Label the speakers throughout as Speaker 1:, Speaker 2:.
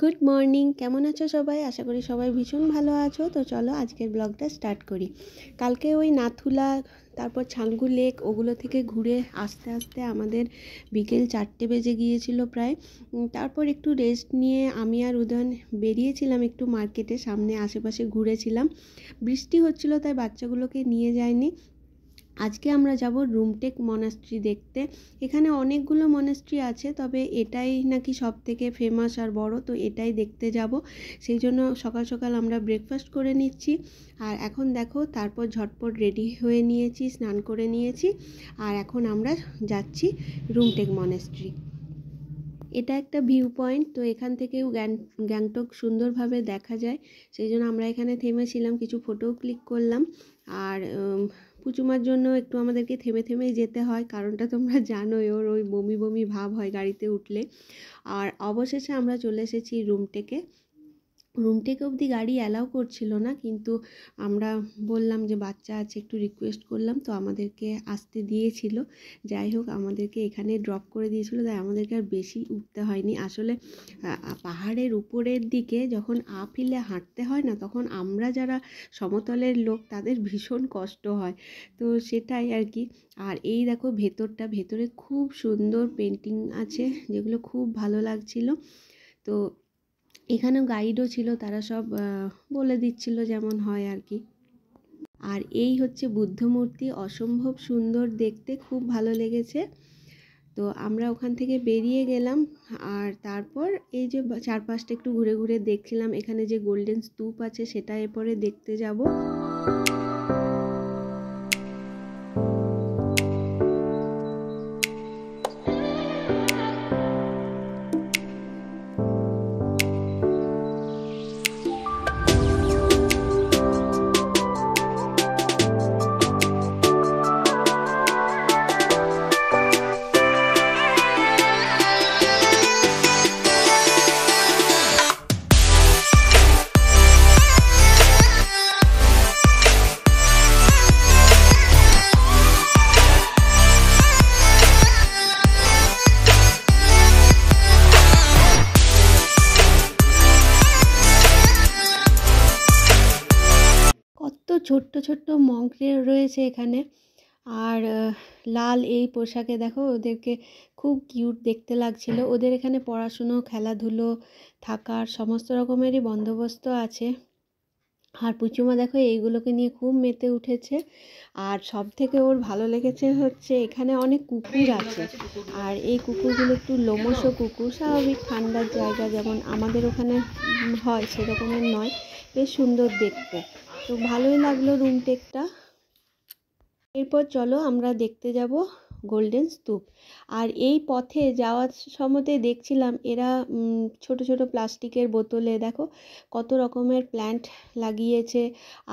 Speaker 1: Good morning, কেমন আছো সবাই? আশা করি সবাই ভীষণ ভালো আছো। তো চলো আজকের ব্লগটা স্টার্ট করি। কালকে ওই নাথুলা, তারপর ছাঙ্গু লেক, ওগুলো থেকে ঘুরে আস্তে আস্তে আমাদের বিকেল 4টে বেজে গিয়েছিল প্রায়। তারপর একটু রেস্ট নিয়ে আমি আর উদয়ন বেরিয়েছিলাম একটু মার্কেটে, সামনে আশেপাশে ঘুরেছিলাম। বৃষ্টি হচ্ছিল তাই বাচ্চাগুলোকে নিয়ে যায়নি। আজকে আমরা যাব রুমটেক মনাস্ট্রি দেখতে। এখানে অনেকগুলো মনাস্ট্রি আছে, তবে এটাই নাকি সব থেকে ফেমাস আর বড়, তো এটাই দেখতে যাব। সেই জন্য সকাল সকাল আমরা ব্রেকফাস্ট করে নিচ্ছি। আর এখন দেখো, তারপর ঝটপট রেডি হয়ে নিয়েছি, স্নান করে নিয়েছি, আর এখন আমরা যাচ্ছি রুমটেক মনাস্ট্রি। এটা একটা ভিউ পয়েন্ট, তো এখান থেকেও গ্যাংটক সুন্দরভাবে দেখা যায়। সেই জন্য আমরা এখানে থেমেছিলাম, কিছু ফটোও ক্লিক করলাম। আর পুচুমার জন্য একটু আমাদেরকে থেমে থেমেই যেতে হয়, কারণটা তোমরা জানোই, ওর ওই বমি বমি ভাব হয় গাড়িতে উঠলে। আর অবশেষে আমরা চলে এসেছি রুমটেকে অবধি গাড়ি অ্যালাউ করছিল না, কিন্তু আমরা বললাম যে বাচ্চা আছে, একটু রিকোয়েস্ট করলাম, তো আমাদেরকে আসতে দিয়েছিল। যাই হোক, আমাদেরকে এখানে ড্রপ করে দিয়েছিল, তাই আমাদেরকে আর বেশি উঠতে হয়নি। আসলে পাহাড়ের উপরের দিকে যখন আপ হিলে হাঁটতে হয় না, তখন আমরা যারা সমতলের লোক তাদের ভীষণ কষ্ট হয়। তো সেটাই আর কি। আর এই দেখো ভেতরে খুব সুন্দর পেন্টিং আছে, যেগুলো খুব ভালো লাগছিল। তো এখানেও গাইডও ছিল, তারা সব বলে দিচ্ছিল যেমন হয় আর কি। আর এই হচ্ছে বুদ্ধ মূর্তি, অসম্ভব সুন্দর দেখতে, খুব ভালো লেগেছে। তো আমরা ওখান থেকে বেরিয়ে গেলাম, আর তারপর এই যে চারপাশটা একটু ঘুরে ঘুরে দেখছিলাম। এখানে যে গোল্ডেন স্তূপ আছে সেটা এরপরে দেখতে যাব। কত ছোট্ট ছোট্ট মঙ্ক রয়েছে এখানে। আর লাল এই পোশাকে দেখো, ওদেরকে খুব কিউট দেখতে লাগছিল। ওদের এখানে পড়াশুনো, খেলাধুলো, থাকার সমস্ত রকমেরই বন্দোবস্ত আছে। আর পুচুমা দেখো এইগুলোকে নিয়ে খুব মেতে উঠেছে। আর সব থেকে ওর ভালো লেগেছে হচ্ছে এখানে অনেক কুকুর আছে। আর এই কুকুরগুলো একটু লোমশো কুকুর, স্বাভাবিক ঠান্ডার জায়গা যেমন আমাদের ওখানে হয় সেরকমের নয়, বেশ সুন্দর দেখতে। তো ভালোই লাগলো রুমটেকটা। এরপর চলো আমরা দেখতে যাব গোল্ডেন স্তূপ। আর এই পথে যাওয়ার সময়তে দেখছিলাম এরা ছোট ছোট প্লাস্টিকের বোতলে দেখো কত রকমের প্ল্যান্ট লাগিয়েছে।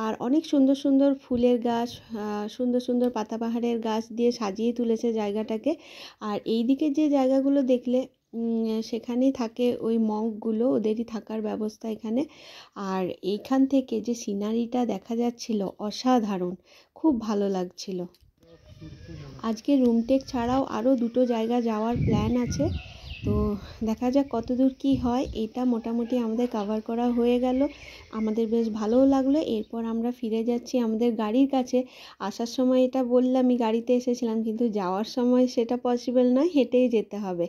Speaker 1: আর অনেক সুন্দর সুন্দর ফুলের গাছ, সুন্দর সুন্দর পাতাবাহারের গাছ দিয়ে সাজিয়ে তুলেছে জায়গাটাকে। আর এই দিকে যে জায়গাগুলো দেখলে সেখানেই থাকে ওই মঙ্কগুলো, ওদেরই থাকার ব্যবস্থা এখানে। আর এইখান থেকে যে সিনারিটা দেখা যাচ্ছিল অসাধারণ, খুব ভালো লাগছিল। আজকে রুমটেক ছাড়াও আরও দুটো জায়গা যাওয়ার প্ল্যান আছে, তো দেখা যাক কতদূর কি হয়। এটা মোটামুটি আমাদের কভার করা হয়ে গেল, আমাদের বেশ ভালোও লাগলো। এরপর আমরা ফিরে যাচ্ছি আমাদের গাড়ির কাছে। আসার সময় এটা বললামই, গাড়িতে এসেছিলাম, কিন্তু যাওয়ার সময় সেটা পসিবল নয়, হেঁটেই যেতে হবে।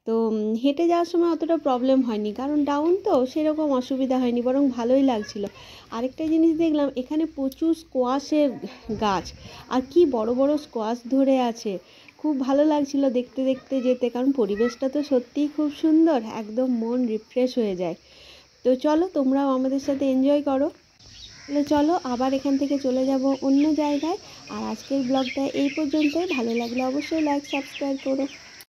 Speaker 1: তো হেঁটে যাওয়ার সময় অতটা প্রবলেম হয়নি, কারণ ডাউন তো সেরকম অসুবিধা হয়নি, বরং ভালোই লাগছিল। আরেকটা জিনিস দেখলাম, এখানে প্রচুর স্কোয়াশের গাছ, আর কি বড় বড় স্কোয়াশ ধরে আছে। খুব ভালো লাগছিল দেখতে দেখতে যেতে, কারণ পরিবেশটা তো সত্যিই খুব সুন্দর, একদম মন রিফ্রেশ হয়ে যায়। তো চলো তোমরাও আমাদের সাথে এনজয় করো। তাহলে চলো আবার এখান থেকে চলে যাব অন্য জায়গায়। আর আজকের ব্লগটা এই পর্যন্তই। ভালো লাগলে অবশ্যই লাইক সাবস্ক্রাইব করো।